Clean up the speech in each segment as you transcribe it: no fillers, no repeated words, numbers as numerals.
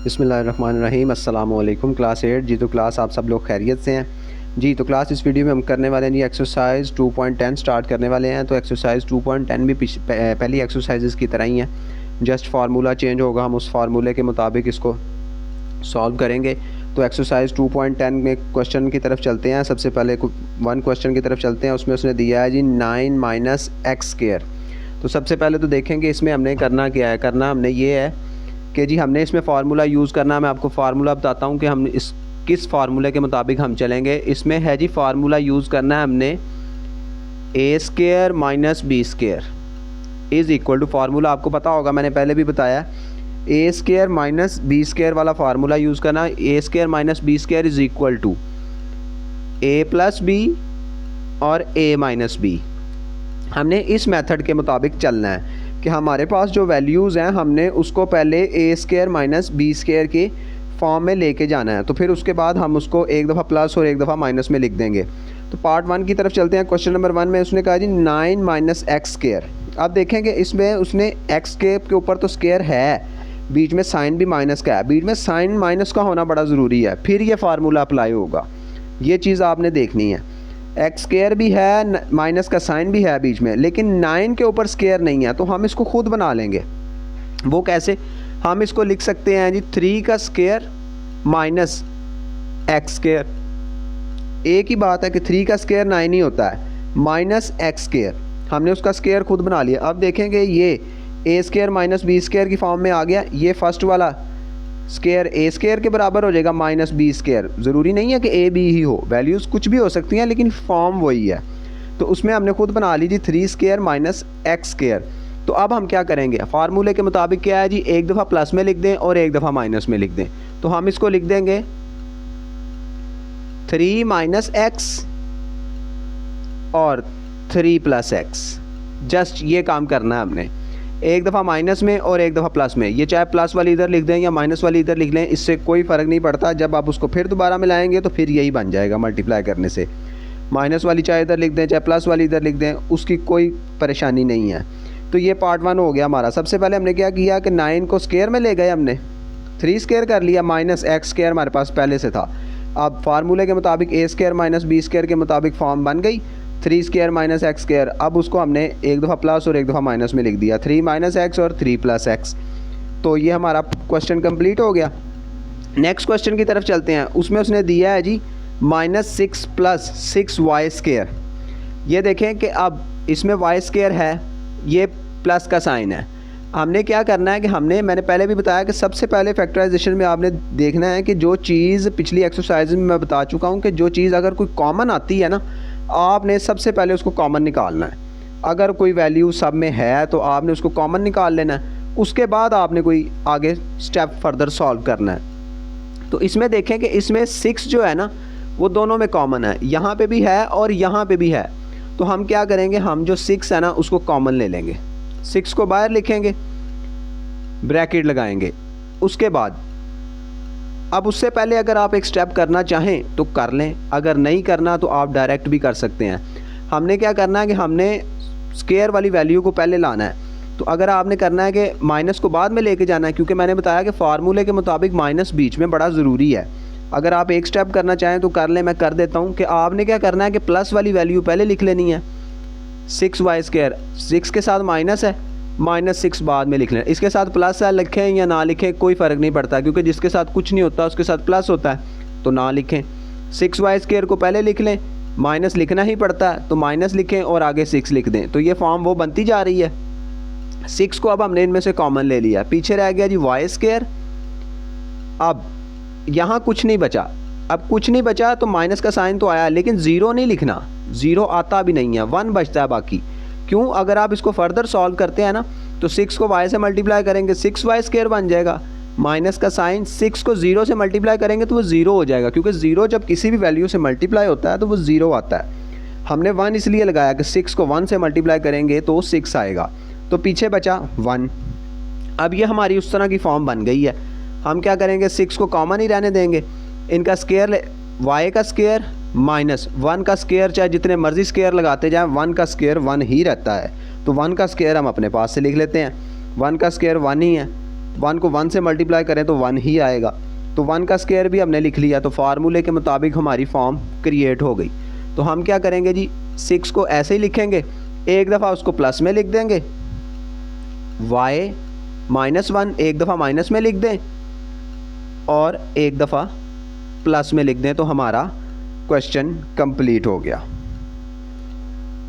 बिस्मिल्लाहिर्रहमानिर्रहीम अस्सलामुअलैकुम क्लास 8 जी। तो क्लास आप सब लोग खैरियत से हैं जी। तो क्लास इस वीडियो में हम करने वाले हैं जी एक्सरसाइज 2.10 स्टार्ट करने वाले हैं। तो एक्सरसाइज 2.10 भी पहली एक्सरसाइजेस की तरह ही है, जस्ट फार्मूला चेंज होगा, हम उस फार्मूले के मुताबिक इसको सॉल्व करेंगे। तो एक्सरसाइज 2.10 में क्वेश्चन की तरफ चलते हैं। सबसे पहले वन क्वेश्चन की तरफ चलते हैं। उसमें उसने दिया है जी 9 माइनस एक्स स्क्वायर। तो सबसे पहले तो देखेंगे इसमें हमने करना क्या है। करना हमने ये है कि जी हमने इसमें फार्मूला यूज़ करना है। मैं आपको फार्मूला बताता हूँ कि हम इस किस फार्मूले के मुताबिक हम चलेंगे। इसमें है जी फार्मूला यूज़ करना है हमने A square minus B square is equal to, formula आपको पता होगा, मैंने पहले भी बताया, A square minus B square वाला फार्मूला यूज़ करना। A square minus B square is equal to A plus B और ए माइनस बी। हमने इस मेथड के मुताबिक चलना है कि हमारे पास जो वैल्यूज़ हैं हमने उसको पहले ए स्क्वायर माइनस बी स्क्वायर के फॉर्म में लेके जाना है। तो फिर उसके बाद हम उसको एक दफ़ा प्लस और एक दफ़ा माइनस में लिख देंगे। तो पार्ट 1 की तरफ चलते हैं। क्वेश्चन नंबर 1 में उसने कहा जी 9 माइनस एक्स स्क्वायर। अब देखेंगे इसमें उसने एक्स स्क्वायर के ऊपर तो स्क्वायर है, बीच में साइन भी माइनस का है, बीच में साइन माइनस का होना बड़ा ज़रूरी है, फिर ये फार्मूला अप्लाई होगा। ये चीज़ आपने देखनी है। एक्स स्क्वायर भी है, माइनस का साइन भी है बीच में, लेकिन 9 के ऊपर स्क्वायर नहीं है, तो हम इसको खुद बना लेंगे। वो कैसे? हम इसको लिख सकते हैं जी 3 का स्क्वायर माइनस एक्स स्क्वायर। एक ही बात है कि 3 का स्क्वायर 9 ही होता है, माइनस एक्स स्क्वायर, हमने उसका स्क्वायर खुद बना लिया। अब देखेंगे ये ए स्क्वायर माइनस बी स्क्वायर की फॉर्म में आ गया। ये फर्स्ट वाला स्क्वायर ए स्क्वायर के बराबर हो जाएगा माइनस बी स्क्वायर। ज़रूरी नहीं है कि ए बी ही हो, वैल्यूज़ कुछ भी हो सकती हैं, लेकिन फॉर्म वही है। तो उसमें हमने खुद बना ली जी 3 स्क्वायर माइनस एक्स स्क्वायर। तो अब हम क्या करेंगे, फार्मूले के मुताबिक क्या है जी, एक दफ़ा प्लस में लिख दें और एक दफ़ा माइनस में लिख दें। तो हम इसको लिख देंगे 3 माइनस एक्स और 3 प्लस एक्स। जस्ट ये काम करना है हमने, एक दफ़ा माइनस में और एक दफ़ा प्लस में। ये चाहे प्लस वाली इधर लिख दें या माइनस वाली इधर लिख लें, इससे कोई फ़र्क नहीं पड़ता। जब आप उसको फिर दोबारा मिलाएंगे तो फिर यही बन जाएगा मल्टीप्लाई करने से। माइनस वाली चाहे इधर लिख दें चाहे प्लस वाली इधर लिख दें, उसकी कोई परेशानी नहीं है। तो ये पार्ट 1 हो गया हमारा। सबसे पहले हमने क्या किया कि 9 को स्क्वायर में ले गए, हमने 3 स्क्वायर कर लिया, माइनस एक्स स्क्वायर हमारे पास पहले से था। अब फार्मूले के मुताबिक ए स्क्वायर माइनस बी स्क्वायर के मुताबिक फॉर्म बन गई 3 स्क्वायर माइनस एक्स स्क्वायर। अब उसको हमने एक दफ़ा प्लस और एक दफ़ा माइनस में लिख दिया, 3 माइनस एक्स और 3 प्लस एक्स। तो ये हमारा क्वेश्चन कंप्लीट हो गया। नेक्स्ट क्वेश्चन की तरफ चलते हैं। उसमें उसने दिया है जी माइनस 6 प्लस 6 वाई स्क्वायर। ये देखें कि अब इसमें वाई स्क्वायर है, ये प्लस का साइन है। हमने क्या करना है कि मैंने पहले भी बताया कि सबसे पहले फैक्टराइजेशन में आपने देखना है कि जो चीज़ पिछली एक्सरसाइज में मैं बता चुका हूँ कि जो चीज़ अगर कोई कॉमन आती है ना, आपने सबसे पहले उसको कॉमन निकालना है। अगर कोई वैल्यू सब में है तो आपने उसको कॉमन निकाल लेना है, उसके बाद आपने कोई आगे स्टेप फर्दर सॉल्व करना है। तो इसमें देखें कि इसमें 6 जो है ना वो दोनों में कॉमन है, यहाँ पे भी है और यहाँ पे भी है। तो हम क्या करेंगे, हम जो 6 है ना उसको कॉमन ले लेंगे, 6 को बाहर लिखेंगे, ब्रैकेट लगाएंगे। उसके बाद अब उससे पहले अगर आप एक स्टेप करना चाहें तो कर लें, अगर नहीं करना तो आप डायरेक्ट भी कर सकते हैं। हमने क्या करना है कि हमने स्क्वायर वाली वैल्यू को पहले लाना है। तो अगर आपने करना है कि माइनस को बाद में लेके जाना है, क्योंकि मैंने बताया कि फार्मूले के मुताबिक माइनस बीच में बड़ा ज़रूरी है। अगर आप एक स्टेप करना चाहें तो कर लें, मैं कर देता हूँ कि आपने क्या करना है कि प्लस वाली वैल्यू पहले लिख लेनी है, 6 वाई स्क्वायर, 6 के साथ माइनस है, माइनस 6 बाद में लिख लें। इसके साथ प्लस है, लिखें या ना लिखें कोई फ़र्क नहीं पड़ता, क्योंकि जिसके साथ कुछ नहीं होता उसके साथ प्लस होता है, तो ना लिखें। 6 वाई स्क्वायर को पहले लिख लें, माइनस लिखना ही पड़ता है तो माइनस लिखें और आगे 6 लिख दें। तो ये फॉर्म वो बनती जा रही है। 6 को अब हमने इनमें से कॉमन ले लिया, पीछे रह गया जी वाई स्क्वायर। अब यहाँ कुछ नहीं बचा, अब कुछ नहीं बचा तो माइनस का साइन तो आया, लेकिन ज़ीरो नहीं लिखना, ज़ीरो आता भी नहीं है, 1 बचता है बाकी। क्यों? अगर आप इसको फर्दर सॉल्व करते हैं ना तो 6 को y से मल्टीप्लाई करेंगे, 6 वाई स्क्वायर बन जाएगा, माइनस का साइन 6 को 0 से मल्टीप्लाई करेंगे तो वो 0 हो जाएगा, क्योंकि 0 जब किसी भी वैल्यू से मल्टीप्लाई होता है तो वो 0 आता है। हमने 1 इसलिए लगाया कि 6 को 1 से मल्टीप्लाई करेंगे तो 6 आएगा, तो पीछे बचा 1। अब ये हमारी उस तरह की फॉर्म बन गई है। हम क्या करेंगे, 6 को कॉमन ही रहने देंगे, इनका स्क्वायर y का स्क्वायर माइनस 1 का स्क्वायर, चाहे जितने मर्जी स्क्वायर लगाते जाएं 1 का स्क्वायर 1 ही रहता है। तो 1 का स्क्वायर हम अपने पास से लिख लेते हैं, 1 का स्क्वायर 1 ही है, 1 को 1 से मल्टीप्लाई करें तो 1 ही आएगा, तो 1 का स्क्वायर भी हमने लिख लिया, तो फार्मूले के मुताबिक हमारी फॉर्म क्रिएट हो गई। तो हम क्या करेंगे जी, 6 को ऐसे ही लिखेंगे, एक दफ़ा उसको प्लस में लिख देंगे, y -1 एक दफ़ा माइनस में लिख दें और एक दफ़ा प्लस में लिख दें, तो हमारा क्वेश्चन कंप्लीट हो गया।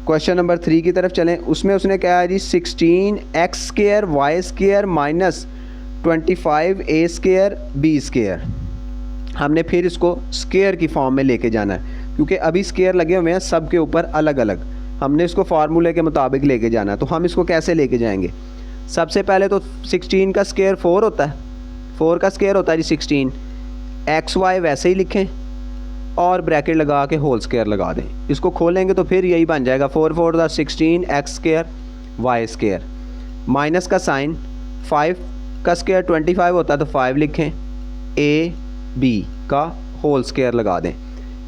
क्वेश्चन नंबर 3 की तरफ चलें। उसमें उसने कहा है जी 16x² y² -25a² b²। हमने फिर इसको स्क्वायर की फॉर्म में लेके जाना है, क्योंकि अभी स्क्वायर लगे हुए हैं सब के ऊपर अलग अलग, हमने इसको फार्मूले के मुताबिक लेके जाना है। तो हम इसको कैसे लेके जाएंगे, सबसे पहले तो 16 का स्क्वायर 4 होता है, 4 का स्क्वायर होता है जी 16, xy वैसे ही लिखें और ब्रैकेट लगा के होल स्क्वायर लगा दें, इसको खोलेंगे तो फिर यही बन जाएगा 4 4 16 x² y², माइनस का साइन, 5 का स्क्वायर 25 होता है तो 5 लिखें, a b का होल स्क्वायर लगा दें।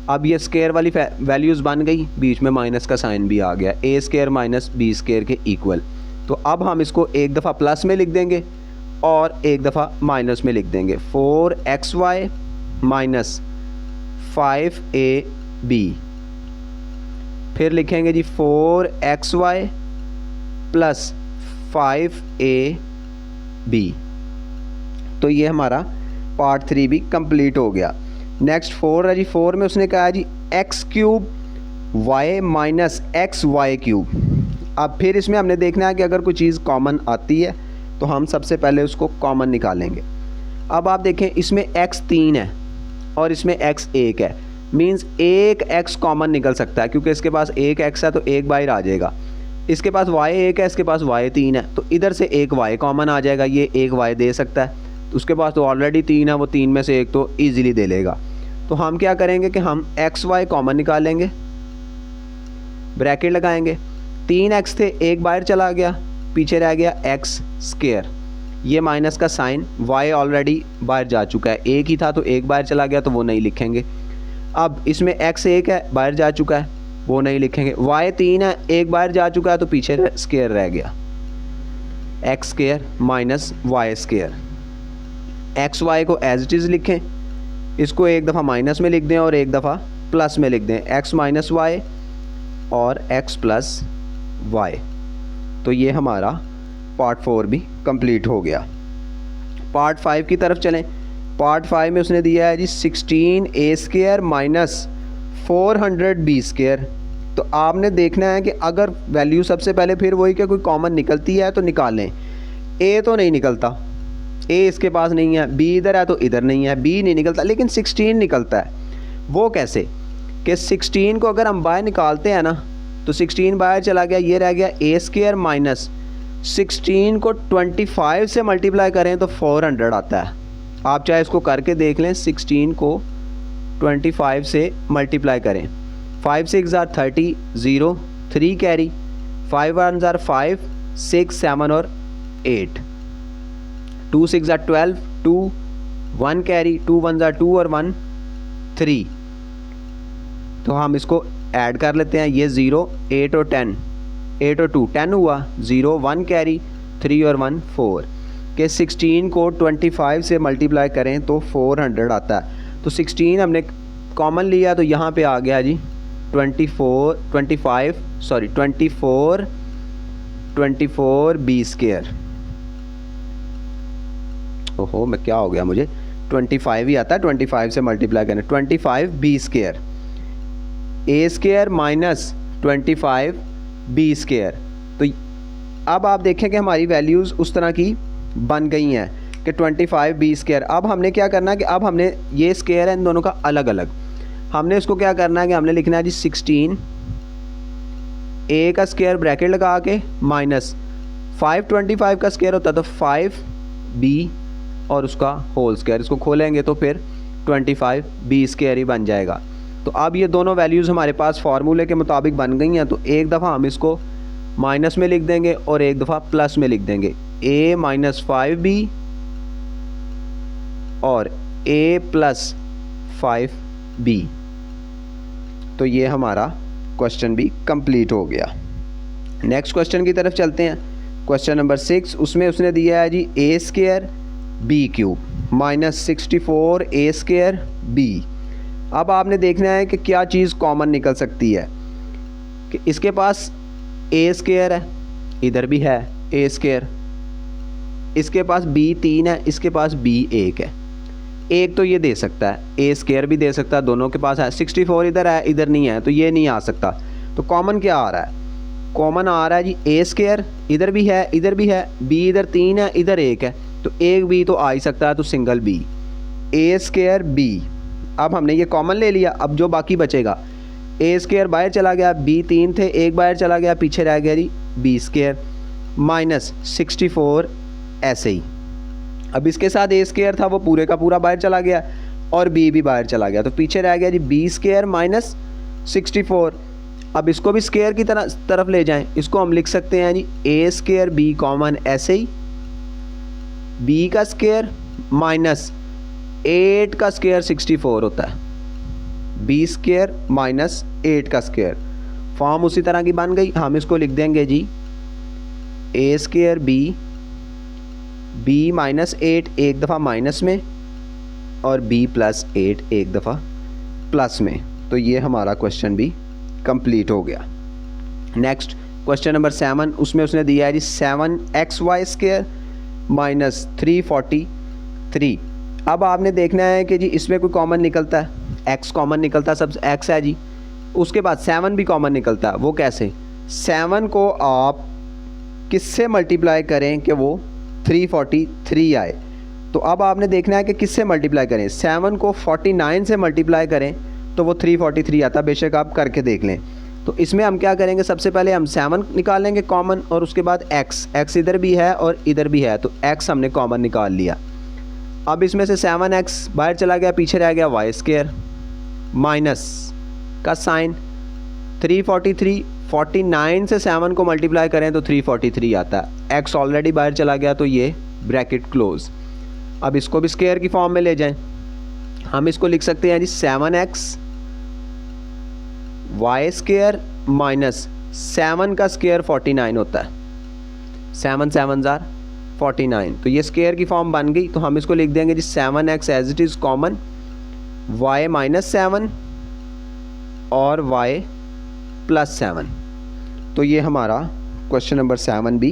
अब ये स्क्वायर वाली वैल्यूज़ बन गई, बीच में माइनस का साइन भी आ गया, a² - b² के इक्वल। तो अब हम इसको एक दफ़ा प्लस में लिख देंगे और एक दफ़ा माइनस में लिख देंगे, 4xy - 5ab, फिर लिखेंगे जी 4xy + 5ab। तो ये हमारा पार्ट 3 भी कंप्लीट हो गया। नेक्स्ट 4 है जी, 4 में उसने कहा जी x³ y - xy³। अब फिर इसमें हमने देखना है कि अगर कोई चीज़ कॉमन आती है तो हम सबसे पहले उसको कॉमन निकालेंगे। अब आप देखें इसमें x 3 है और इसमें x 1 है, मींस एक x कॉमन निकल सकता है, क्योंकि इसके पास एक x है तो एक बाहर आ जाएगा, इसके पास y 1 है, इसके पास y 3 है, तो इधर से एक y कॉमन आ जाएगा, ये एक y दे सकता है, तो उसके पास तो ऑलरेडी 3 है, वो 3 में से एक तो ईजिली दे लेगा। तो हम क्या करेंगे कि हम xy कॉमन निकालेंगे, ब्रैकेट लगाएंगे, 3x थे, एक बाहर चला गया, पीछे रह गया x², ये माइनस का साइन, y ऑलरेडी बाहर जा चुका है, एक ही था तो एक बाहर चला गया तो वो नहीं लिखेंगे। अब इसमें x 1 है, बाहर जा चुका है, वो नहीं लिखेंगे, y 3 है, एक बाहर जा चुका है तो पीछे स्क्वायर रह गया, x² - y²। xy को एज इट इज़ लिखें, इसको एक दफ़ा माइनस में लिख दें और एक दफ़ा प्लस में लिख दें, x - y और x + y। तो ये हमारा पार्ट 4 भी कंप्लीट हो गया। पार्ट 5 की तरफ चलें। पार्ट 5 में उसने दिया है जी 16a² - 400b²। तो आपने देखना है कि अगर वैल्यू सबसे पहले फिर वही कि कोई कॉमन निकलती है तो निकालें। a तो नहीं निकलता, a इसके पास नहीं है, b इधर है तो इधर नहीं है, b नहीं निकलता, लेकिन 16 निकलता है। वो कैसे कि 16 को अगर हम बाहर निकालते हैं ना तो 16 बाहर चला गया, ये रह गया a² - 16 को 25 से मल्टीप्लाई करें तो 400 आता है। आप चाहे इसको करके देख लें, 16 को 25 से मल्टीप्लाई करें, 5 6 = 30, 0 3 कैरी, 5 1 = 5 6 7 और 8, 2 6 = 12, 2 1 कैरी, 2 1 = 2 और 1 3। तो हम इसको ऐड कर लेते हैं, ये 0 8 और 10, 8 और 2 10 हुआ, 0 1 कैरी, 3 और 1 4 के 16 को 25 से मल्टीप्लाई करें तो 400 आता है। तो 16 हमने कॉमन लिया तो यहाँ पे आ गया जी 24 b²। ओहो, मैं क्या हो गया, मुझे 25 ही आता है, 25 से मल्टीप्लाई करें, 25 b², a² - 25 b²। तो अब आप देखें कि हमारी वैल्यूज़ उस तरह की बन गई हैं कि 25 b²। अब हमने क्या करना है कि अब हमने ये स्क्वायर है इन दोनों का अलग अलग, हमने इसको क्या करना है कि हमने लिखना है जी 16 a का स्क्वायर ब्रैकेट लगा के माइनस 5 25 का स्क्वायर होता है तो 5b और उसका होल स्क्वायर, इसको खोलेंगे तो फिर 25 b² ही बन जाएगा। तो अब ये दोनों वैल्यूज़ हमारे पास फार्मूले के मुताबिक बन गई हैं, तो एक दफ़ा हम इसको माइनस में लिख देंगे और एक दफ़ा प्लस में लिख देंगे, a - 5b और a + 5b। तो ये हमारा क्वेश्चन भी कंप्लीट हो गया। नेक्स्ट क्वेश्चन की तरफ चलते हैं। क्वेश्चन नंबर 6, उसमें उसने दिया है जी a² बी क्यूब माइनस 64 ए स्क्वायर बी। अब आपने देखना है कि क्या चीज़ कॉमन निकल सकती है, कि इसके पास ए स्क्वायर है, इधर भी है ए स्क्वायर, इसके पास बी 3 है, इसके पास बी 1 है। एक तो ये दे सकता है, ए स्क्वायर भी दे सकता है, दोनों के पास है। 64 इधर है, इधर नहीं है, तो ये नहीं आ सकता। तो कॉमन क्या आ रहा है? कॉमन आ रहा है जी ए स्क्वायर, इधर भी है, इधर भी है, बी इधर 3 है, इधर 1 है, तो एक बी तो आ ही सकता है, तो सिंगल बी, ए स्क्वायर बी। अब हमने ये कॉमन ले लिया। अब जो बाकी बचेगा, ए स्क्वायर बाहर चला गया, बी 3 थे, एक बाहर चला गया, पीछे रह गया जी बी स्क्वायर माइनस 64 ऐसे ही। अब इसके साथ ए स्क्वायर था, वो पूरे का पूरा बाहर चला गया और बी भी बाहर चला गया, तो पीछे रह गया जी बी स्क्वायर माइनस 64। अब इसको भी स्क्वायर की तरफ ले जाएं, इसको हम लिख सकते हैं जी ए स्क्वायर बी कॉमन ऐसे ही, बी का स्क्वायर माइनस 8 का स्क्वायर 64 होता है, बी स्क्वायर माइनस 8 का स्क्वायर। फॉर्म उसी तरह की बन गई। हम इसको लिख देंगे जी ए स्क्वायर बी माइनस 8 एक दफ़ा माइनस में और बी प्लस 8 एक दफ़ा प्लस में। तो ये हमारा क्वेश्चन भी कंप्लीट हो गया। नेक्स्ट क्वेश्चन नंबर 7, उसमें उसने दिया है जी 7xy स्क्वायर माइनस 343। अब आपने देखना है कि जी इसमें कोई कॉमन निकलता है, x कॉमन निकलता है, सब x है जी, उसके बाद 7 भी कॉमन निकलता है। वो कैसे? 7 को आप किससे मल्टीप्लाई करें कि वो 343 आए? तो अब आपने देखना है कि किससे मल्टीप्लाई करें। 7 को 49 से मल्टीप्लाई करें तो वो 343 आता, बेशक आप करके देख लें। तो इसमें हम क्या करेंगे, सबसे पहले हम 7 निकालेंगे कॉमन, और उसके बाद x इधर भी है और इधर भी है, तो x हमने कॉमन निकाल लिया। अब इसमें से 7x बाहर चला गया, पीछे रह गया y स्क्वायर माइनस का साइन 343। 49 से 7 को मल्टीप्लाई करें तो 343 आता है, x ऑलरेडी बाहर चला गया, तो ये ब्रैकेट क्लोज। अब इसको भी स्क्वायर की फॉर्म में ले जाएं, हम इसको लिख सकते हैं जी 7x y स्क्वायर माइनस 7 का स्क्वायर 49 होता है, 7 7 जार 49, तो ये स्क्वायर की फॉर्म बन गई। तो हम इसको लिख देंगे जी 7x as it is common, y minus 7 और y प्लस 7। तो ये हमारा क्वेश्चन नंबर 7 भी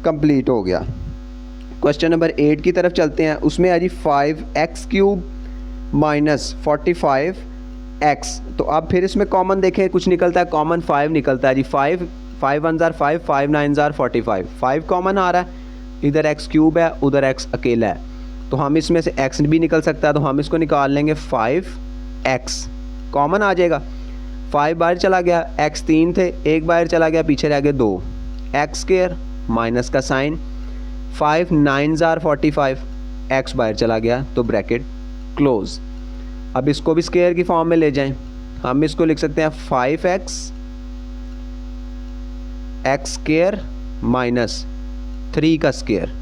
कंप्लीट हो गया। क्वेश्चन नंबर 8 की तरफ चलते हैं। उसमें है जी 5x क्यूब माइनस 45x। तो अब फिर इसमें कॉमन देखें, कुछ निकलता है, कॉमन 5 निकलता है जी। 5 1 जार 5, 5 9 जार 45, 5 कॉमन आ रहा है, इधर x क्यूब है, उधर x अकेला है, तो हम इसमें से x भी निकल सकता है, तो हम इसको निकाल लेंगे 5x कॉमन आ जाएगा। 5 बाहर चला गया, x 3 थे, एक बाहर चला गया, पीछे रह गए 2, x स्क्वायर माइनस का साइन 5 9 जार 45, x बाहर चला गया, तो ब्रैकेट क्लोज। अब इसको भी स्क्वायर की फॉर्म में ले जाएं, हम इसको लिख सकते हैं 5x x स्क्वायर माइनस 3 का स्क्वायर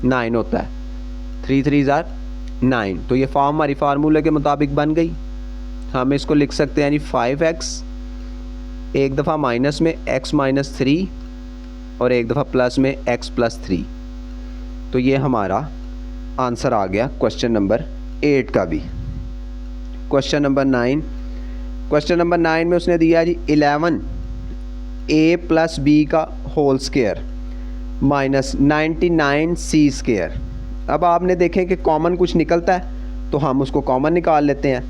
9 होता है, 3 3 जार 9, तो ये फॉर्म हमारी फार्मूले के मुताबिक बन गई। हम इसको लिख सकते हैं जी 5x एक दफ़ा माइनस में x माइनस 3 और एक दफ़ा प्लस में x प्लस 3। तो ये हमारा आंसर आ गया क्वेश्चन नंबर 8 का भी। क्वेश्चन नंबर 9, क्वेश्चन नंबर 9 में उसने दिया जी 11a प्लस बी का whole square minus 99c square. अब आपने देखें कि कॉमन कुछ निकलता है, तो हम उसको कॉमन निकाल लेते हैं।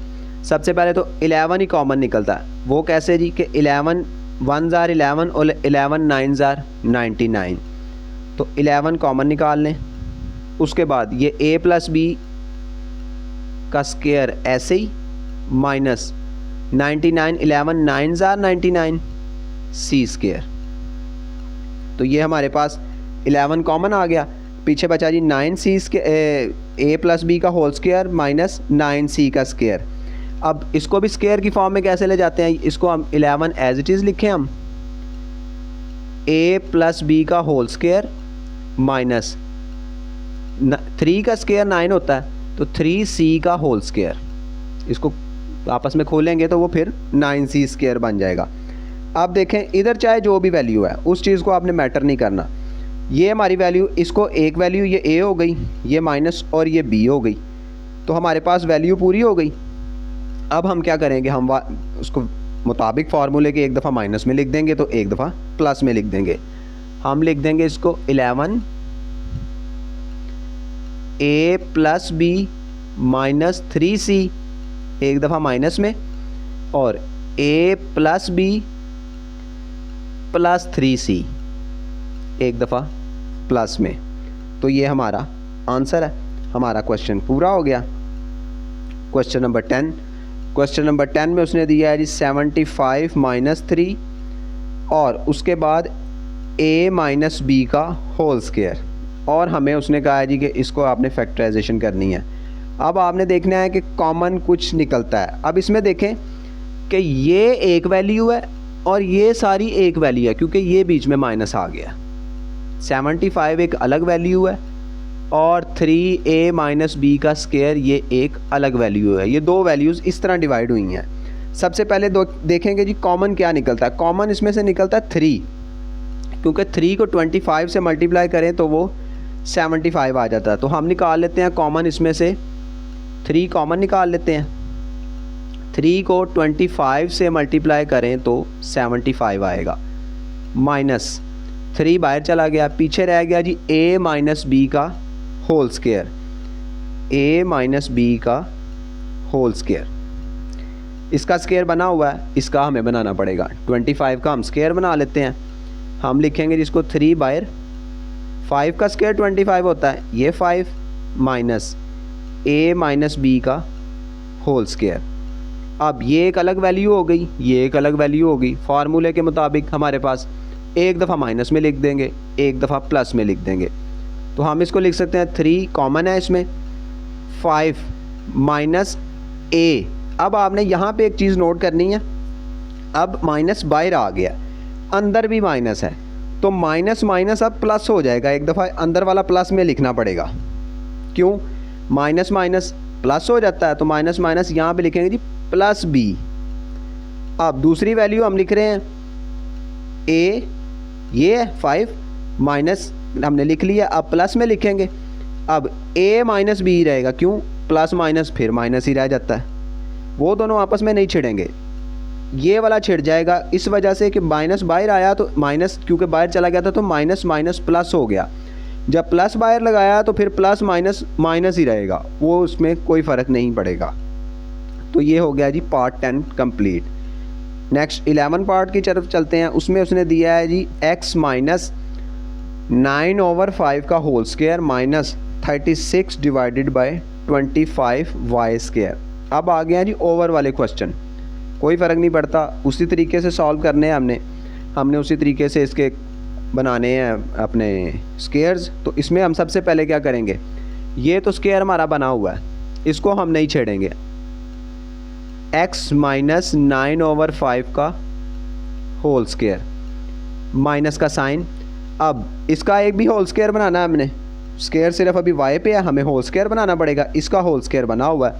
सबसे पहले तो 11 ही कॉमन निकलता है। वो कैसे जी, कि 11 1 जार 11 और 11 9 जार 99, तो 11 कॉमन निकाल लें। उसके बाद ये a प्लस बी का स्क्वायर ऐसे ही माइनस 99, 11 9 जार 99 c स्क्वायर। तो ये हमारे पास 11 कॉमन आ गया, पीछे बचा जी 9c a प्लस बी का होल स्क्वायर माइनस 9c का स्क्वायर। अब इसको भी स्क्वायर की फॉर्म में कैसे ले जाते हैं, इसको हम 11 एज इट इज़ लिखें, हम a प्लस बी का होल स्क्वायर माइनस 3 का स्क्वायर 9 होता है, तो 3c का होल स्क्वायर, इसको आपस में खोलेंगे तो वो फिर 9c स्क्वायर बन जाएगा। अब देखें, इधर चाहे जो भी वैल्यू है उस चीज़ को आपने मैटर नहीं करना, ये हमारी वैल्यू, इसको एक वैल्यू ये ए हो गई, ये माइनस और ये बी हो गई, तो हमारे पास वैल्यू पूरी हो गई। अब हम क्या करेंगे, हम उसको मुताबिक फार्मूले के एक दफ़ा माइनस में लिख देंगे तो एक दफ़ा प्लस में लिख देंगे। हम लिख देंगे इसको 11 ए प्लस बी माइनस 3c, एक दफ़ा माइनस में, और a plus B plus 3c, एक दफ़ा प्लस में। तो ये हमारा आंसर है, हमारा क्वेश्चन पूरा हो गया। क्वेश्चन नंबर 10, क्वेश्चन नंबर 10 में उसने दिया है जी 75 माइनस 3 और उसके बाद a माइनस बी का होल स्क्वायर, और हमें उसने कहा है जी कि इसको आपने फैक्टराइजेशन करनी है। अब आपने देखना है कि कॉमन कुछ निकलता है। अब इसमें देखें कि ये एक वैल्यू है और ये सारी एक वैल्यू है, क्योंकि ये बीच में माइनस आ गया। 75 एक अलग वैल्यू है और 3a माइनस बी का स्क्वायर ये एक अलग वैल्यू है। ये दो वैल्यूज़ इस तरह डिवाइड हुई हैं। सबसे पहले देखेंगे जी कॉमन क्या निकलता है। कॉमन इसमें से निकलता है 3, क्योंकि 3 को 25 से मल्टीप्लाई करें तो वो 75 आ जाता है। तो हम निकाल लेते हैं कॉमन, इसमें से 3 कॉमन निकाल लेते हैं। 3 को 25 से मल्टीप्लाई करें तो 75 आएगा, माइनस 3 बाहर चला गया, पीछे रह गया जी a माइनस बी का whole square, a minus B का होल स्क्वायर। इसका स्क्वायर बना हुआ है, इसका हमें बनाना पड़ेगा। 25 का हम स्क्वायर बना लेते हैं। हम लिखेंगे जिसको 3 बाहर, 5 का स्क्वायर 25 होता है, ये 5 माइनस a माइनस बी का होल स्क्वायर। अब ये एक अलग वैल्यू हो गई, ये एक अलग वैल्यू हो गई। फार्मूले के मुताबिक हमारे पास एक दफ़ा माइनस में लिख देंगे, एक दफ़ा प्लस में लिख देंगे। तो हम इसको लिख सकते हैं 3 कॉमन है इसमें, 5 माइनस a। अब आपने यहाँ पे एक चीज़ नोट करनी है, अब माइनस बाहर आ गया, अंदर भी माइनस है, तो माइनस माइनस अब प्लस हो जाएगा। एक दफ़ा अंदर वाला प्लस में लिखना पड़ेगा, क्यों, माइनस माइनस प्लस हो जाता है। तो माइनस माइनस यहाँ पे लिखेंगे जी प्लस b। अब दूसरी वैल्यू हम लिख रहे हैं a, ये है 5 माइनस हमने लिख लिया, अब प्लस में लिखेंगे। अब a माइनस बी रहेगा, क्यों, प्लस माइनस फिर माइनस ही रह जाता है, वो दोनों आपस में नहीं छिड़ेंगे, ये वाला छिड़ जाएगा इस वजह से कि माइनस बाहर आया तो माइनस, क्योंकि बाहर चला गया था तो माइनस माइनस प्लस हो गया। जब प्लस बाहर लगाया तो फिर प्लस माइनस माइनस ही रहेगा, वो उसमें कोई फ़र्क नहीं पड़ेगा। तो ये हो गया जी पार्ट 10 कंप्लीट। नेक्स्ट 11 पार्ट की तरफ चलते हैं। उसमें उसने दिया है जी x माइनस 9/5 का whole square minus 36 divided by 25y square. अब आ गया जी ओवर वाले क्वेश्चन, कोई फ़र्क नहीं पड़ता, उसी तरीके से सॉल्व करने हैं हमने उसी तरीके से इसके बनाने हैं अपने स्क्वायर्स। तो इसमें हम सबसे पहले क्या करेंगे, ये तो स्क्वायर हमारा बना हुआ है, इसको हम नहीं छेड़ेंगे। x माइनस 9/5 का होल स्क्वायर, माइनस का साइन। अब इसका एक भी होल स्क्वायर बनाना है हमने, स्क्वायर सिर्फ अभी y पे है, हमें होल स्क्वायर बनाना पड़ेगा। इसका होल स्क्वायर बना हुआ है,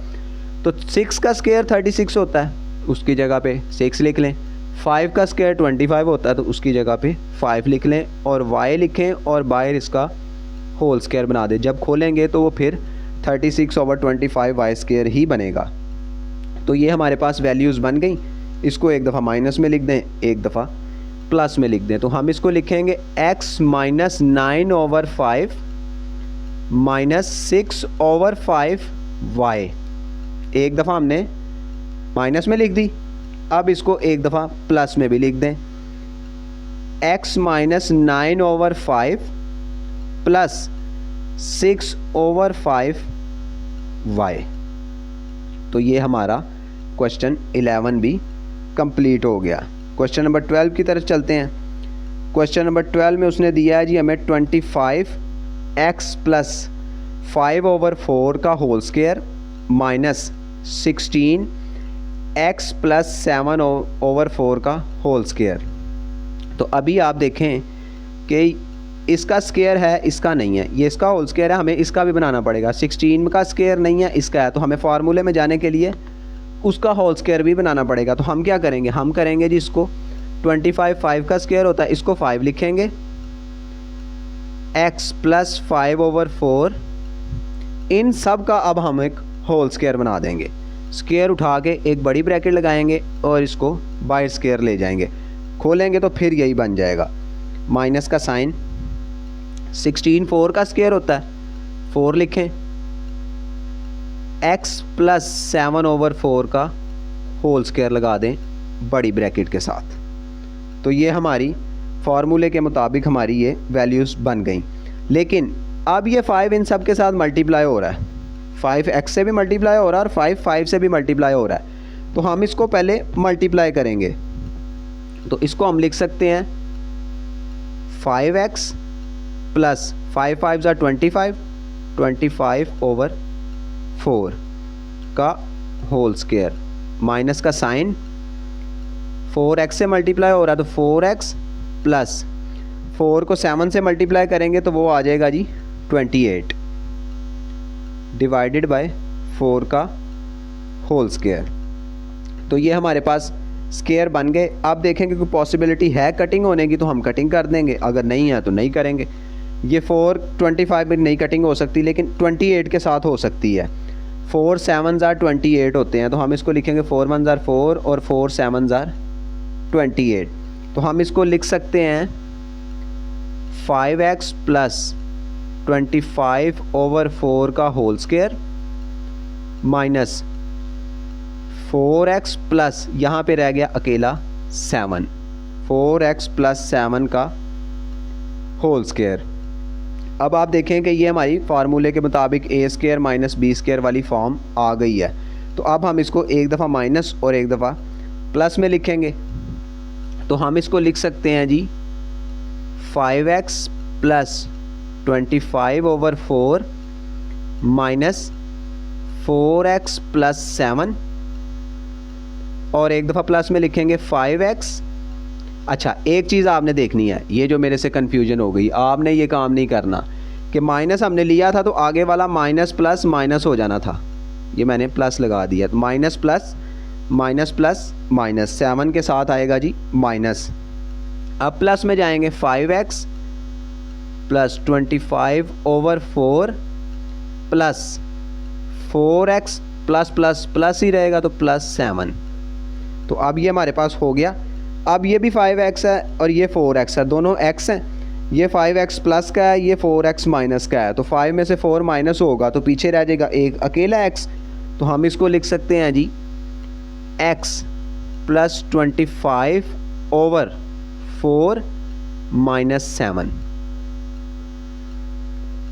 तो 6 का स्क्वायर 36 होता है, उसकी जगह पे 6 लिख लें। 5 का स्क्वायर 25 होता है, तो उसकी जगह पे 5 लिख लें और y लिखें और बाहर इसका होल स्क्वायर बना दें। जब खोलेंगे तो वो फिर 36/25y स्क्वायर ही बनेगा। तो ये हमारे पास वैल्यूज़ बन गई। इसको एक दफ़ा माइनस में लिख दें, एक दफ़ा प्लस में लिख दें। तो हम इसको लिखेंगे x माइनस 9/5 माइनस 6/5y। एक दफ़ा हमने माइनस में लिख दी, अब इसको एक दफ़ा प्लस में भी लिख दें, x माइनस 9/5 प्लस 6/5y। तो ये हमारा क्वेश्चन 11 भी कंप्लीट हो गया। क्वेश्चन नंबर 12 की तरफ चलते हैं। क्वेश्चन नंबर 12 में उसने दिया है जी हमें 25x प्लस 5/4 का whole square minus 16x plus 7/4 का होल स्क्वायर। तो अभी आप देखें कि इसका स्क्वायर है, इसका नहीं है, ये इसका होल स्क्वायर है, हमें इसका भी बनाना पड़ेगा। 16 का स्क्वायर नहीं है, इसका है, तो हमें फार्मूले में जाने के लिए उसका होल स्क्वायर भी बनाना पड़ेगा। तो हम क्या करेंगे, हम करेंगे जी इसको 25 5 का स्क्वायर होता है, इसको 5 लिखेंगे x प्लस 5/4, इन सब का अब हम एक होल स्क्वायर बना देंगे। स्क्वायर उठा के एक बड़ी ब्रैकेट लगाएंगे और इसको बाहर स्क्वायर ले जाएंगे, खोलेंगे तो फिर यही बन जाएगा। माइनस का साइन, 16 4 का स्क्वायर होता है, 4 लिखें, x प्लस 7/4 का होल स्क्वायर लगा दें बड़ी ब्रैकेट के साथ। तो ये हमारी फार्मूले के मुताबिक हमारी ये वैल्यूज़ बन गई। लेकिन अब ये 5 इन सब के साथ मल्टीप्लाई हो रहा है, 5 x से भी मल्टीप्लाई हो रहा है और 5 5 से भी मल्टीप्लाई हो रहा है। तो हम इसको पहले मल्टीप्लाई करेंगे, तो इसको हम लिख सकते हैं 5x प्लस 5 5 25, 25/4 का होल स्क्वायर, माइनस का साइन, 4x से मल्टीप्लाई हो रहा है तो 4x प्लस 4 को 7 से मल्टीप्लाई करेंगे तो वो आ जाएगा जी 28 डिवाइडेड बाय 4 का होल स्क्वायर। तो ये हमारे पास स्क्वायर बन गए। अब देखेंगे कोई पॉसिबिलिटी है कटिंग होने की तो हम कटिंग कर देंगे, अगर नहीं है तो नहीं करेंगे। ये 4 25 में नहीं कटिंग हो सकती, लेकिन 28 के साथ हो सकती है। 4 7 28 होते हैं, तो हम इसको लिखेंगे 4 1 4 और 4 7 28। तो हम इसको लिख सकते हैं 5x प्लस 25/4 का whole square minus 4x plus, यहाँ पे रह गया अकेला 7, 4x प्लस 7 का होल स्क्वायर। अब आप देखें कि ये हमारी फार्मूले के मुताबिक a square minus b square वाली फॉर्म आ गई है। तो अब हम इसको एक दफ़ा माइनस और एक दफ़ा प्लस में लिखेंगे। तो हम इसको लिख सकते हैं जी 5x plus 25/4 minus 4x plus 7 और एक दफ़ा प्लस में लिखेंगे 5x। अच्छा, एक चीज़ आपने देखनी है, ये जो मेरे से कन्फ्यूजन हो गई, आपने ये काम नहीं करना कि माइनस हमने लिया था तो आगे वाला माइनस प्लस माइनस हो जाना था, ये मैंने प्लस लगा दिया। तो minus plus minus plus minus 7 के साथ आएगा जी माइनस। अब प्लस में जाएंगे 5x plus 25/4 plus 4x plus plus plus ही रहेगा तो प्लस 7। तो अब ये हमारे पास हो गया। अब ये भी 5x है और ये 4x है, दोनों x हैं। ये 5x प्लस का है, ये 4x माइनस का है। तो 5 में से 4 माइनस होगा तो पीछे रह जाएगा एक अकेला x। तो हम इसको लिख सकते हैं जी x प्लस 25/4 माइनस 7।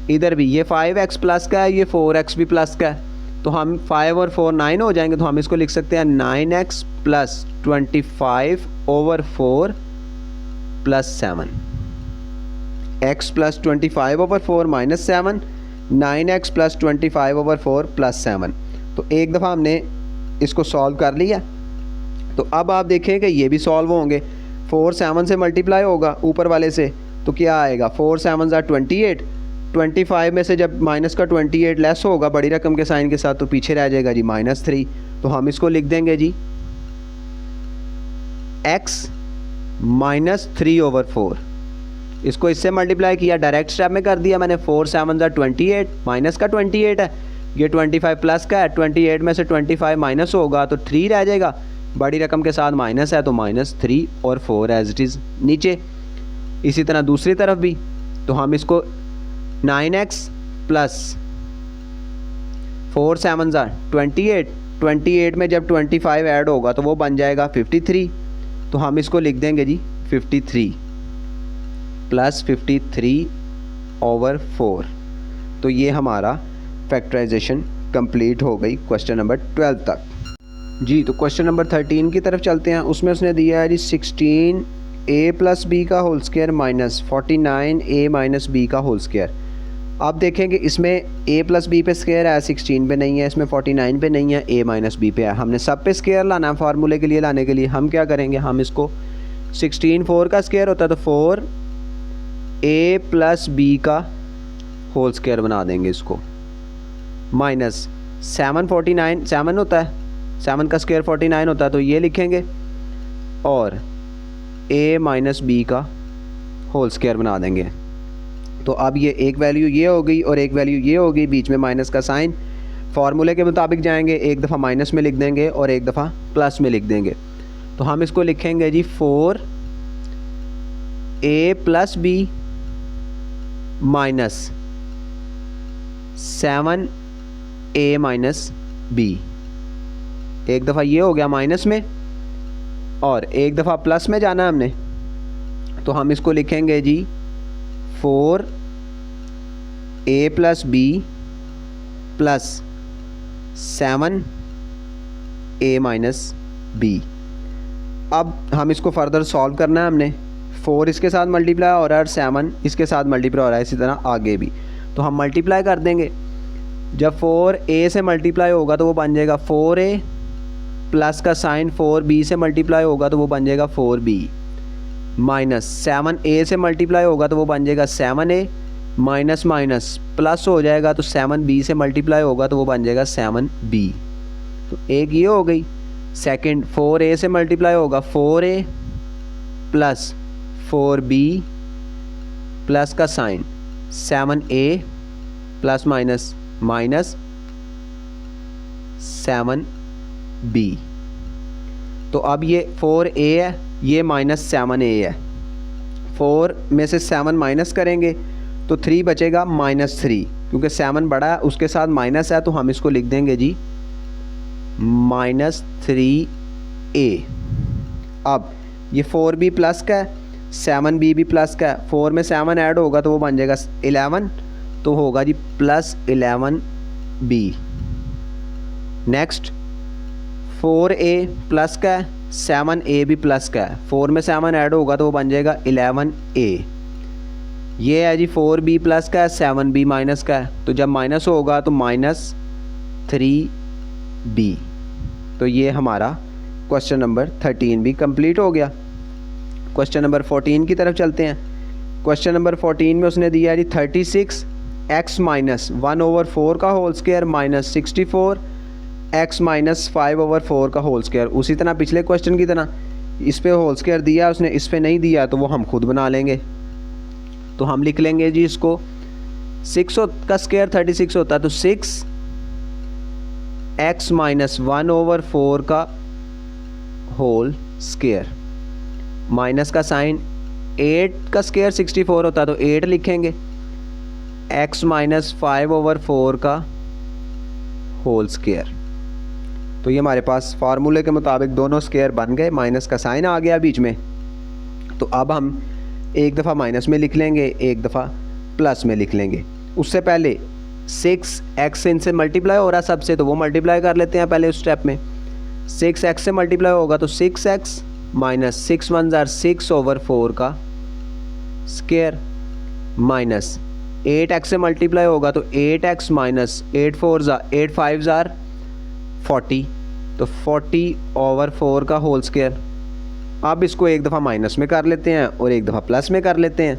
इधर भी ये 5x प्लस का है, ये 4x भी प्लस का है। तो हम 5 और 4 9 हो जाएंगे, तो हम इसको लिख सकते हैं 9x plus 25/4 plus 7। x plus 25/4 minus 7, 9x plus 25/4 plus 7। तो एक दफ़ा हमने इसको सॉल्व कर लिया। तो अब आप देखें कि ये भी सॉल्व होंगे। 4 7 से मल्टीप्लाई होगा ऊपर वाले से, तो क्या आएगा 4 7 28। 25 में से जब माइनस का 28 लेस होगा बड़ी रकम के साइन के साथ, तो पीछे रह जाएगा जी -3। तो हम इसको लिख देंगे जी x -3/4। इसको इससे मल्टीप्लाई किया, डायरेक्ट स्टेप में कर दिया मैंने। 4 7 28, माइनस का 28 है, ये 25 प्लस का है। 28 में से 25 माइनस होगा तो 3 रह जाएगा, बड़ी रकम के साथ माइनस है तो -3 और 4 एज इट इज़ नीचे। इसी तरह दूसरी तरफ भी। तो हम इसको 9x प्लस 4 7 28, 28 में जब 25 ऐड होगा तो वो बन जाएगा 53। तो हम इसको लिख देंगे जी 53 प्लस 53/4। तो ये हमारा फैक्टराइजेशन कंप्लीट हो गई क्वेश्चन नंबर 12 तक जी। तो क्वेश्चन नंबर 13 की तरफ चलते हैं। उसमें उसने दिया है जी 16a प्लस b का whole square minus 49a minus b का होल स्क्वायर। आप देखेंगे इसमें a प्लस b पे स्क्वायर है, 16 पे नहीं है, इसमें 49 पे नहीं है, a माइनस b पे है। हमने सब पे स्क्वायर लाना है फार्मूले के लिए। लाने के लिए हम क्या करेंगे, हम इसको 16 4 का स्क्वायर होता है तो 4a प्लस b का होल स्क्वायर बना देंगे इसको, माइनस 7 49 7 होता है, 7 का स्क्वायर 49 होता है तो ये लिखेंगे, और a माइनस b का होल स्क्वायर बना देंगे। तो अब ये एक वैल्यू ये हो गई और एक वैल्यू ये हो गई, बीच में माइनस का साइन। फार्मूले के मुताबिक जाएंगे, एक दफ़ा माइनस में लिख देंगे और एक दफ़ा प्लस में लिख देंगे। तो हम इसको लिखेंगे जी 4a + b minus 7a - b। एक दफ़ा ये हो गया माइनस में और एक दफ़ा प्लस में जाना हमने, तो हम इसको लिखेंगे जी 4a + b + 7a - b। अब हम इसको फर्दर सॉल्व करना है हमने। 4 इसके साथ मल्टीप्लाई हो रहा है और 7 इसके साथ मल्टीप्लाई हो रहा है, इसी तरह आगे भी। तो हम मल्टीप्लाई कर देंगे। जब 4a से मल्टीप्लाई होगा तो वो बन जाएगा 4a, प्लस का साइन 4b से मल्टीप्लाई होगा तो वो बन जाएगा 4b, माइनस 7a से मल्टीप्लाई होगा तो वो बन जाएगा 7a, माइनस माइनस प्लस हो जाएगा तो 7b से मल्टीप्लाई होगा तो वो बन जाएगा 7b। तो एक ये हो गई। सेकंड 4a से मल्टीप्लाई होगा 4a प्लस 4b प्लस का sign 7a plus minus minus 7b। तो अब ये 4a है, ये माइनस 7a है। 4 में से 7 माइनस करेंगे तो 3 बचेगा -3, क्योंकि 7 बड़ा है उसके साथ माइनस है, तो हम इसको लिख देंगे जी -3a। अब ये 4b प्लस का है, 7b भी प्लस का है, 4 में 7 ऐड होगा तो वो बन जाएगा 11, तो होगा जी +11b। नेक्स्ट 4a प्लस का है, 7a भी प्लस का है, 4 में 7 ऐड होगा तो वो बन जाएगा 11a। ये है जी 4b प्लस का है, 7b माइनस का है, तो जब माइनस होगा तो -3b। तो ये हमारा क्वेश्चन नंबर 13 भी कंप्लीट हो गया। क्वेश्चन नंबर 14 की तरफ चलते हैं। क्वेश्चन नंबर 14 में उसने दिया है जी 36x - 1/4 का होल स्क्वायर माइनस 64x - 5/4 का होल स्क्वायर। उसी तरह पिछले क्वेश्चन की तरह इस पे होल स्क्वायर दिया उसने, इस पे नहीं दिया तो वो हम खुद बना लेंगे। तो हम लिख लेंगे जी इसको 6 का स्क्वायर 36 होता है, तो 6x - 1/4 का होल स्क्वायर माइनस का साइन 8 का स्क्वायर 64 होता है, तो 8 लिखेंगे, x - 5/4 का होल स्क्वायर। तो ये हमारे पास फार्मूले के मुताबिक दोनों स्क्वायर बन गए, माइनस का साइन आ गया बीच में। तो अब हम एक दफ़ा माइनस में लिख लेंगे, एक दफ़ा प्लस में लिख लेंगे। उससे पहले 6x इनसे मल्टीप्लाई हो रहा है सबसे, तो वो मल्टीप्लाई कर लेते हैं पहले उस स्टेप में। 6x से मल्टीप्लाई होगा तो 6x माइनस 6 1 जार 6/4 का स्क्वायर, माइनस 8x से मल्टीप्लाई होगा तो 8x माइनस 8 5 जार 40, तो 40/4 का होल स्क्वायर। अब इसको एक दफ़ा माइनस में कर लेते हैं और एक दफ़ा प्लस में कर लेते हैं।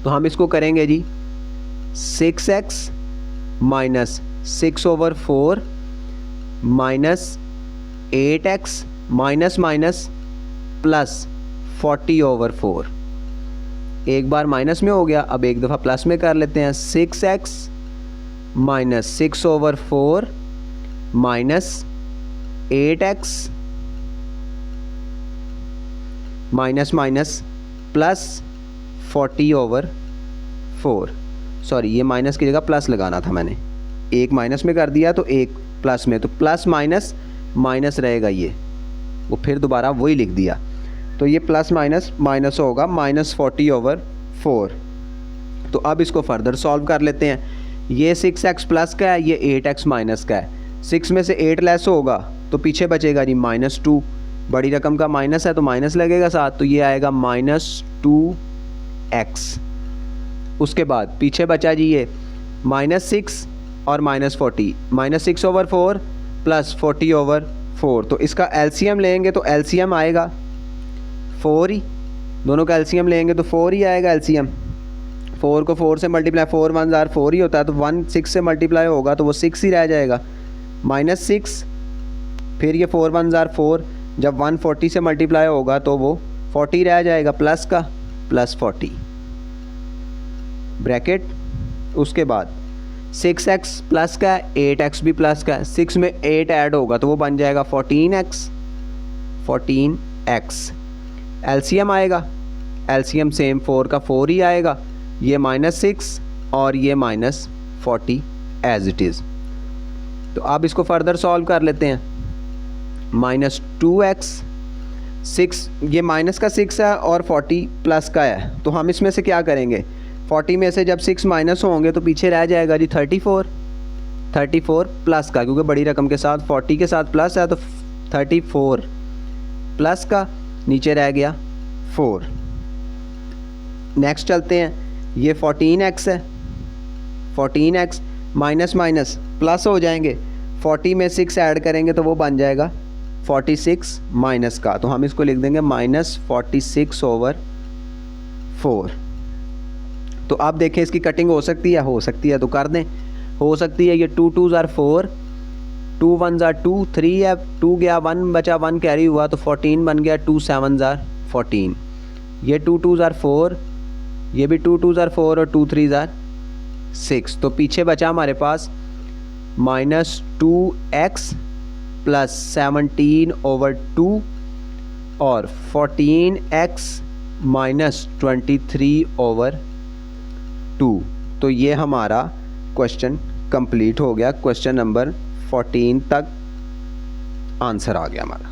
तो हम इसको करेंगे जी 6x minus 6/4 minus 8x minus minus plus 40/4। एक बार माइनस में हो गया, अब एक दफ़ा प्लस में कर लेते हैं। 6x minus 6/4 minus 8x minus minus plus 40/4। Sorry, ये माइनस की जगह प्लस लगाना था मैंने, एक माइनस में कर दिया तो एक प्लस में, तो प्लस माइनस माइनस रहेगा, ये वो फिर दोबारा वही लिख दिया। तो ये प्लस माइनस माइनस होगा -40/4। तो अब इसको फर्दर सॉल्व कर लेते हैं। ये 6x प्लस का है, ये 8x माइनस का है। 6 में से 8 लेस होगा तो पीछे बचेगा जी -2, बड़ी रकम का माइनस है तो माइनस लगेगा साथ, तो ये आएगा -2x। उसके बाद पीछे बचा जी ये -6 और -40, -6/4 प्लस 40/4। तो इसका एलसीएम लेंगे तो एलसीएम आएगा 4 ही, दोनों का एलसीएम लेंगे तो 4 ही आएगा एलसीएम। 4 को 4 से मल्टीप्लाई, 4 1 जार 4 ही होता है, तो 1 6 से मल्टीप्लाई होगा तो वो 6 ही रह जाएगा, -6। फिर ये 4 1 जार 4, जब 1 40 से मल्टीप्लाई होगा तो वो 40 रह जाएगा, प्लस का प्लस 40। ब्रैकेट, उसके बाद 6x प्लस का है, 8x भी प्लस का है, 6 में 8 ऐड होगा तो वो बन जाएगा 14x। एलसीएम आएगा, एलसीएम सेम 4 का 4 ही आएगा, ये -6 और ये -40 एज इट इज़। तो अब इसको फर्दर सॉल्व कर लेते हैं। -2x, 6 ये माइनस का 6 है और 40 प्लस का है, तो हम इसमें से क्या करेंगे, 40 में से जब 6 माइनस होंगे तो पीछे रह जाएगा जी 34 प्लस का, क्योंकि बड़ी रकम के साथ 40 के साथ प्लस है तो 34 प्लस का, नीचे रह गया 4। नेक्स्ट चलते हैं, ये 14x है, 14x माइनस माइनस प्लस हो जाएंगे, 40 में 6 ऐड करेंगे तो वो बन जाएगा 46 माइनस का, तो हम इसको लिख देंगे -46/4। तो अब देखें इसकी कटिंग हो सकती है तो कर दें, हो सकती है। ये 2 2s are 4, 2 1s are 2, 3 है, 2 गया 1 बचा, 1 कैरी हुआ तो 14 बन गया, 2 7s are 14। ये 2 2s are 4, ये भी 2 2s are 4 और 2 3s are 6। तो पीछे बचा हमारे पास -2x प्लस 17/2 और 14x माइनस 23/2। तो ये हमारा क्वेश्चन कंप्लीट हो गया। क्वेश्चन नंबर 14 तक आंसर आ गया हमारा।